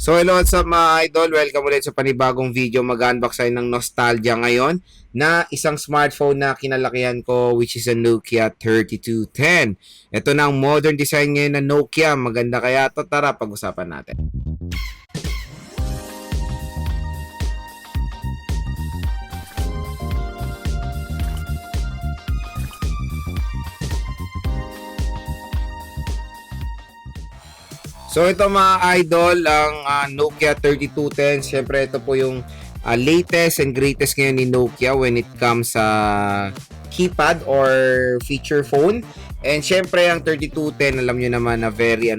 So hello, what's up mga idol? Welcome ulit sa panibagong video. Mag-unbox tayo ng nostalgia ngayon na isang smartphone na kinalakihan ko, which is a Nokia 3210. Ito na ang modern design ngayon na Nokia. Maganda kaya ito? Tara, pag-usapan natin. So ito mga idol, ang Nokia 3210. Siyempre ito po yung latest and greatest ngayon ni Nokia when it comes sa keypad or feature phone. And siyempre ang 3210, alam nyo naman na very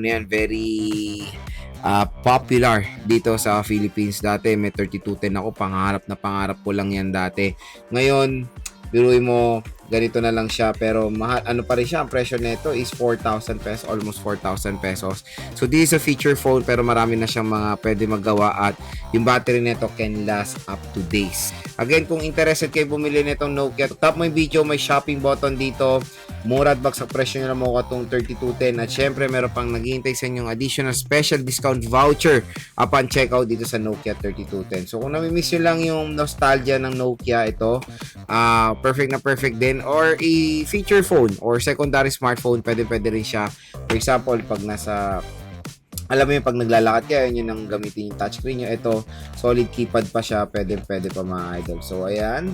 popular dito sa Philippines. Dati may 3210 ako, pangarap ko lang yan dati. Ngayon, biruin mo, ganito na lang siya, pero mahal, ano pa rin siya, ang presyo nito is 4,000 pesos, almost 4,000 pesos. So this is a feature phone, pero marami na siyang mga pwede magawa at yung battery nito can last up to days. Again, kung interested kayo bumili nitong Nokia, top mo yung video, may shopping button dito. Mura at bagsak presyo nyo na mo itong 3210. At syempre, meron pang naghihintay sa inyong additional special discount voucher upon checkout dito sa Nokia 3210. So, kung namimiss nyo lang yung nostalgia ng Nokia, ito, perfect na perfect din. Or feature phone or secondary smartphone, pwede rin siya. For example, pag nasa alam mo yung pag naglalakad kayo, yun ang gamitin yung touchscreen nyo. Ito, solid keypad pa siya. Pwede pa mga idol. So, ayan.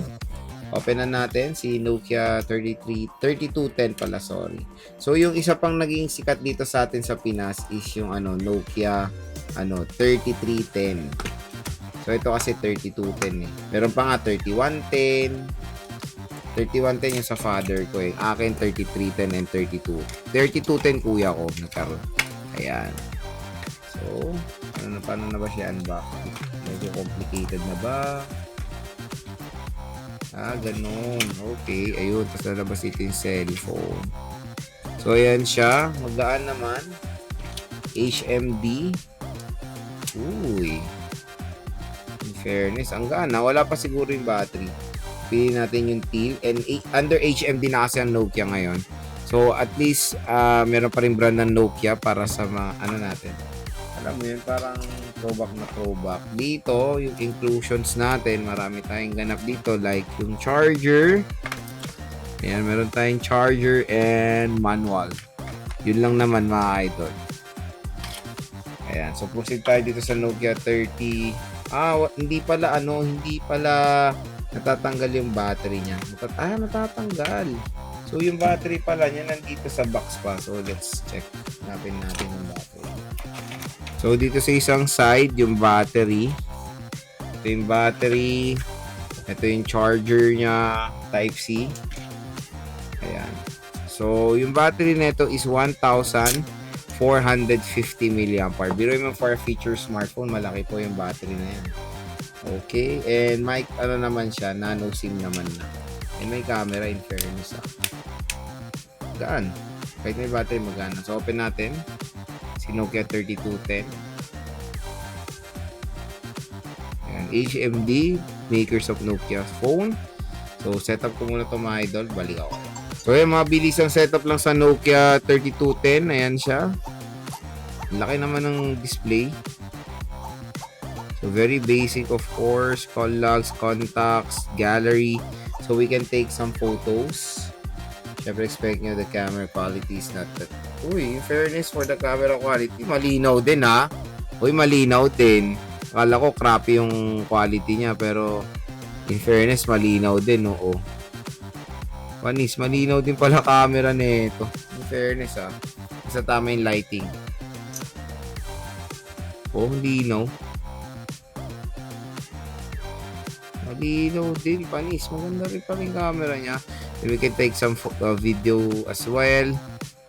Open na natin si Nokia 3210 pala, sorry. So, yung isa pang naging sikat dito sa atin sa Pinas is yung Nokia 3310. So, ito kasi 3210 eh. Meron pa nga 3110. 3110 yung sa father ko eh. Akin 3310 and 32. 3210 kuya ko nagkaroon. Ayan. So, paano na ba siya unbox? Medyo complicated na ba? Ganun. Okay. Ayun. Tapos nalabas ito yung cellphone. So, ayan siya. Magaan naman. HMD. Uy. In fairness, ang gaan. Wala pa siguro yung battery. Pili natin yung teal. And under HMD na kasi ang Nokia ngayon. So, at least, meron pa rin brand ng Nokia para sa mga, natin. Alam mo yun, parang throwback na throwback. Dito, yung inclusions natin, marami tayong ganap dito. Like yung charger. Ayan, meron tayong charger and manual. Yun lang naman mga idol. Ayan, so proceed tayo dito sa Nokia 30. Hindi pala natatanggal yung battery niya. Natatanggal. So, yung battery pala niya nandito sa box pa. So, let's check natin yung battery. So, dito sa isang side, yung battery. Ito yung battery. Ito yung charger niya, Type-C. Ayan. So, yung battery nito is 1,450 mAh. Biro mo for a feature smartphone, malaki po yung battery na yan. Okay. And mic, naman siya, nano SIM naman na. And may camera, in fairness. Gaan. Kahit may battery, magana. So, open natin. Si Nokia 3210. Ayan, HMD, makers of Nokia phone. So, setup ko muna ito mga idol. Balik ako. So, ayan, mga bilisang setup lang sa Nokia 3210. Ayan siya. Laki naman ng display. So, very basic of course. Call logs, contacts, gallery. So, we can take some photos. Siyempre, expect nyo the camera quality is not that. Uy, in fairness for the camera quality, malinaw din ha. Uy, malinaw din. Akala ko crappy yung quality niya, pero in fairness, malinaw din, oo. Panis, malinaw din pala camera nito. In fairness ha. Sa tama yung lighting. Oh, malinaw. Malinaw din, panis. Maganda rin pa rin camera niya. And we can take some video as well.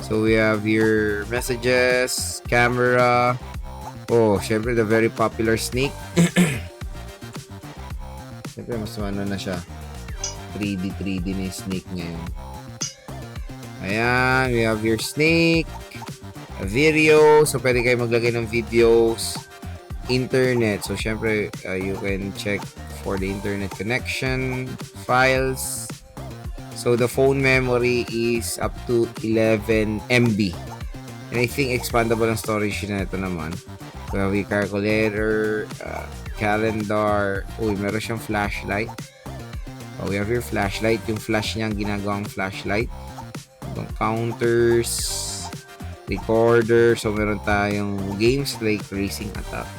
So we have your messages, camera. Oh, syempre the very popular snake. Syempre mas na siya. 3D na yung snake ngayon. Ayan, we have your snake. A video. So pwede kayo maglagay ng videos. Internet. So syempre you can check for the internet connection. Files. So, the phone memory is up to 11 MB. And I think expandable ang storage na ito naman. Huawei calculator, calendar. Uy, meron siyang flashlight. We have your flashlight. Yung flash niya, ginagawang flashlight. Counters, recorder. So, meron tayong games like Racing Attack.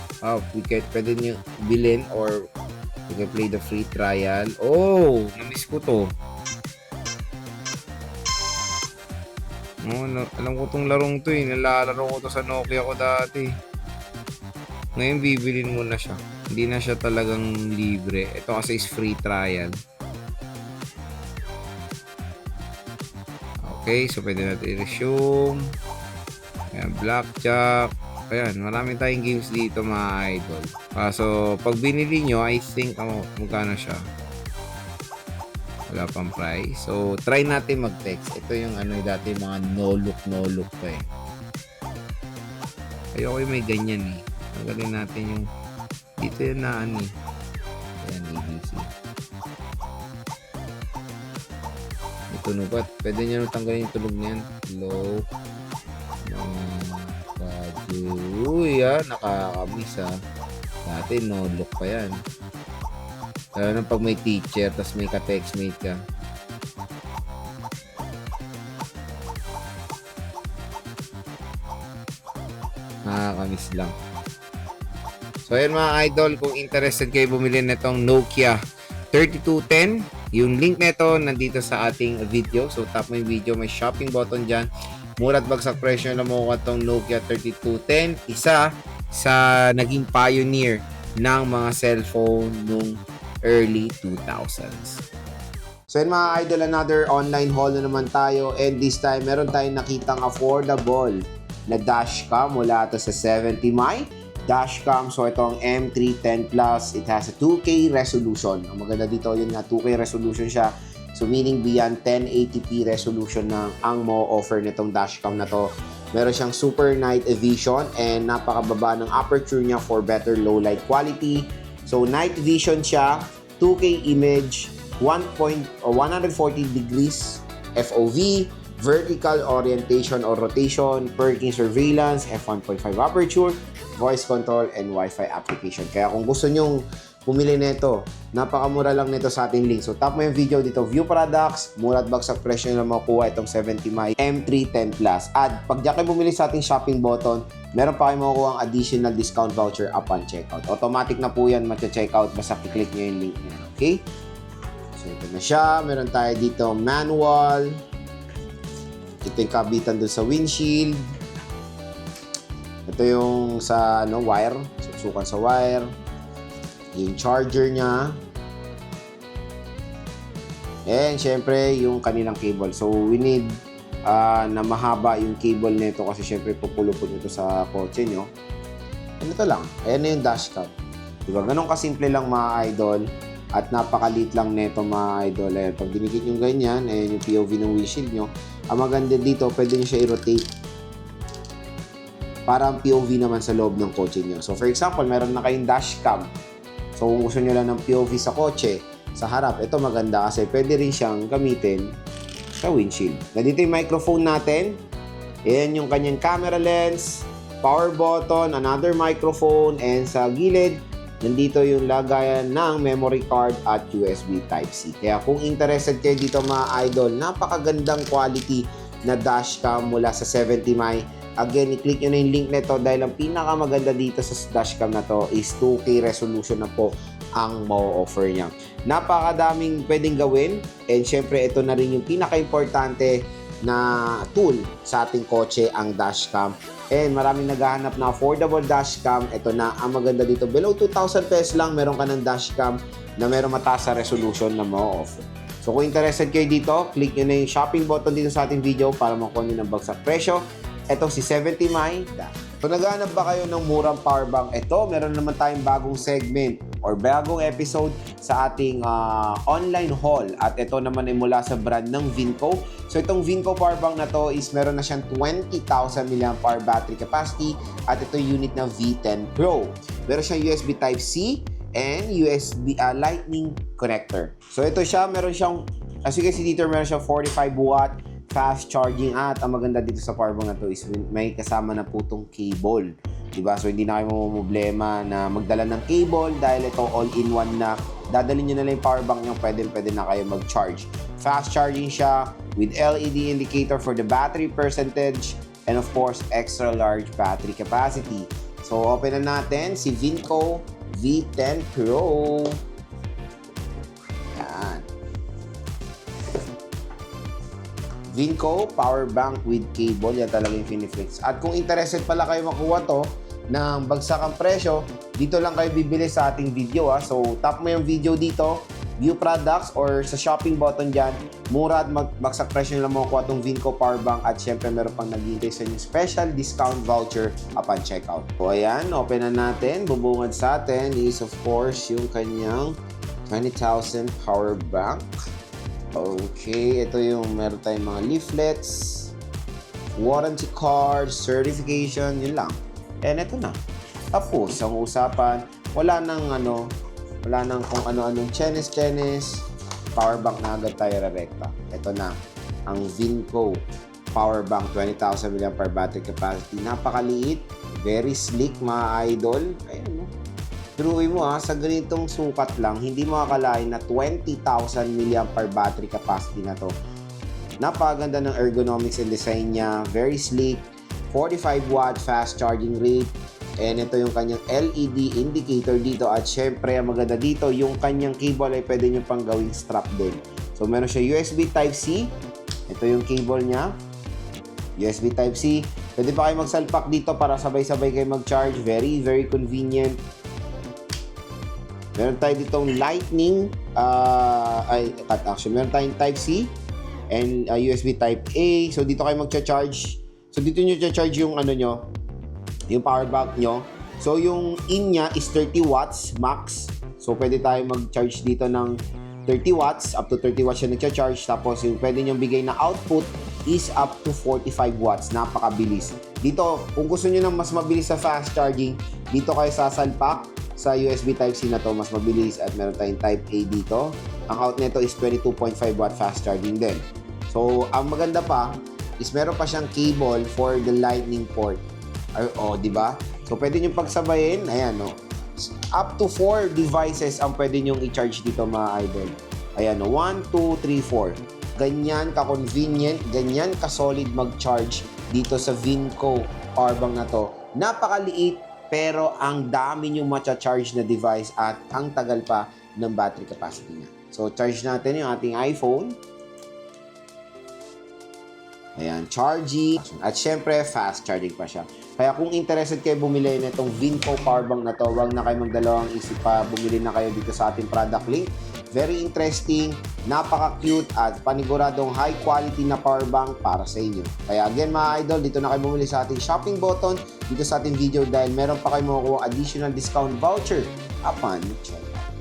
Pwede nyo bilhin or you can play the free trial. Oh, namiss ko to. Alam ko tong larong to eh. Nalalaro ko to sa Nokia ko dati. Ngayon, bibilin mo na siya. Hindi na siya talagang libre. Ito kasi is free trial. Okay, so pwede natin i-resume. Ayan, blackjack. Ayan, marami tayong games dito mga idol. So, pag binili nyo, I think, magkano siya? Wala pang price. So, try natin mag-text. Ito yung dati mga no-look pa eh. Ayoko yung may ganyan eh. Tanggalin natin yung dito yun na Ayan, ABC. Tunog at pwede nyo tanggalin yung tunog niyan. Low. Uy, nakakamiss Dati no look pa yan. Lalo na pag may teacher tas may ka-textmate ka. Nakakamiss lang. So ayan mga idol, kung interested kayo bumili nitong Nokia 3210, yung link nito nandito sa ating video. So tap mo yung video, may shopping button dyan. Mura at bagsak presyo na mo itong Nokia 3210. Isa sa naging pioneer ng mga cellphone nung early 2000s. So yun mga idol, another online haul na naman tayo. And this time, meron tayong nakitang affordable na dashcam mula ito sa 70mi dashcam. So ito ang M310 Plus. It has a 2K resolution. Ang maganda dito yun nga, 2K resolution siya. So meaning beyond 1080p resolution na ang mo-offer nitong dashcam na to. Meron siyang super night vision and napakababa ng aperture niya for better low light quality. So night vision siya, 2K image, 140 degrees FOV, vertical orientation or rotation, parking surveillance, f1.5 aperture, voice control, and Wi-Fi application. Kaya kung gusto nyong pumili nito, napakamura lang nito sa ating link. So tap mo yung video dito, view products, mura at bagsak presyo na makukuha itong 70mi M310 Plus. At pag diyan kayo bumili sa ating shopping button, meron pa kayo makukuha ang additional discount voucher upon checkout. Automatic na po yan matcha-checkout, basta i-click nyo yung link niya. Okay? So ito na siya. Meron tayo dito manual. Ito yung kabitan dun sa windshield. Ito yung sa wire. Susukan sa wire. Yung charger niya. And syempre yung kanilang cable. So we need na mahaba yung cable nito kasi syempre pupulupot ito sa kotse nyo. And ito lang. Ayan na yung dashcam. Diba? Ganun kasimple lang mga idol. At napakalit lang nito mga idol. Ayan, pag dinikit yung ganyan, ayan yung POV ng windshield nyo. Ang maganda dito, pwede nyo siya i-rotate. Para ang POV naman sa loob ng kotse nyo. So for example, meron na kayong dashcam. So kung gusto nyo lang ng POV sa kotse, sa harap, ito maganda kasi pwede rin siyang gamitin sa windshield. Nandito yung microphone natin. Ayan yung kanyang camera lens, power button, another microphone, and sa gilid, nandito yung lagayan ng memory card at USB Type-C. Kaya kung interested kayo dito mga idol, napakagandang quality na dashcam mula sa 70mi. Again, i-click nyo na yung link nito dahil ang pinakamaganda dito sa dashcam na to is 2K resolution na po ang mo-offer niya. Napakadaming pwedeng gawin and syempre ito na rin yung pinaka-importante na tool sa ating kotse, ang dashcam. And maraming naghahanap na affordable dashcam. Ito na ang maganda dito. Below 2,000 pesos lang meron ka ng dashcam na meron mataas sa resolution na mo-offer. So kung interested kayo dito, click nyo na yung shopping button dito sa ating video para makuha nyo ng bagsak presyo. Ito si 70mi. So naghahanap ba kayo ng murang power bank? Ito, meron naman tayong bagong segment or bagong episode sa ating online haul. At ito naman ay mula sa brand ng Vinco. So itong Vinco power bank na to is meron na siyang 20,000 mAh battery capacity at ito yung unit na V10 Pro. Meron siyang USB Type-C and USB Lightning connector. So ito siya, meron siyang, as you can see dito, meron siyang 45 watt fast charging at ang maganda dito sa power bank na to is may kasama na po itong cable. Diba? So, hindi na kayo mamumblema na magdala ng cable dahil ito all-in-one na. Dadalhin nyo na lang yung power bank nyo, pwede na kayo mag-charge. Fast charging siya with LED indicator for the battery percentage and of course, extra large battery capacity. So, open na natin si Vinco V10 Pro. Yan. Vinco power bank with cable. Yan talaga yung Finiflex. At kung interested pala kayo makuha to ng bagsakang presyo, dito lang kayo bibili sa ating video. So, tap mo yung video dito, view products or sa shopping button dyan, mura at bagsak presyo nila makukuha itong Vinco power bank at syempre meron pang naghihintay sa inyo special discount voucher upon checkout. So, ayan, open na natin. Bubungad sa atin is of course yung kanyang 20,000 power bank. Okay, ito yung meron tayong mga leaflets, warranty card, certification, yun lang. And ito na. Tapos, ang usapan, wala nang kung ano-anong chenes, power bank na agad tayo re-recta. Ito na, ang Vinco power bank, 20,000 mAh battery capacity. Napakaliit, very sleek mga idol. Ayan, no? Turuin mo sa ganitong sukat lang, hindi mo akalain na 20,000 mAh battery capacity na to. Napakaganda ng ergonomics and design niya, very sleek, 45 watt fast charging rate, and ito yung kanyang LED indicator dito at syempre ang maganda dito, yung kanyang cable ay pwede nyo pang gawing strap din. So meron siya USB Type-C, ito yung cable niya, USB Type-C, pwede pa kayo magsalpak dito para sabay-sabay kayo mag-charge, very convenient. Meron tayo ditong lightning, meron tayong Type-C and USB Type-A. So, dito kayo magcha-charge. So, dito nyo cha-charge yung yung power bank nyo. So, yung in niya is 30 watts max. So, pwede tayo mag-charge dito ng 30 watts. Up to 30 watts siya nagcha-charge. Tapos, yung pwede nyo bigay na output is up to 45 watts. Napakabilis. Dito, kung gusto nyo ng mas mabilis sa fast charging, dito kayo sasalpak sa USB Type-C na to, mas mabilis at meron tayong Type-A dito. Ang out nito is 22.5 watt fast charging din. So, ang maganda pa is meron pa siyang cable for the lightning port. Di ba? So, pwede nyo pagsabayin. Ayan, no? Up to 4 devices ang pwede nyo i-charge dito, mga idol. Ayan, no? 1, 2, 3, 4. Ganyan ka-convenient, ganyan ka-solid mag-charge dito sa Vinco powerbank na to. Napakaliit, pero ang dami nyo matcha-charge na device at ang tagal pa ng battery capacity niya. So, charge natin yung ating iPhone. Ayan, charging. At syempre, fast charging pa siya. Kaya kung interested kayo bumili na itong Vinco powerbank na to, huwag na kayo magdalawang isip pa, bumili na kayo dito sa ating product link. Very interesting, napaka-cute at paniguradong high quality na power bank para sa inyo. Kaya again mga idol, dito na kayo bumili sa ating shopping button, dito sa ating video dahil meron pa kayo makukuha additional discount voucher upon checkout.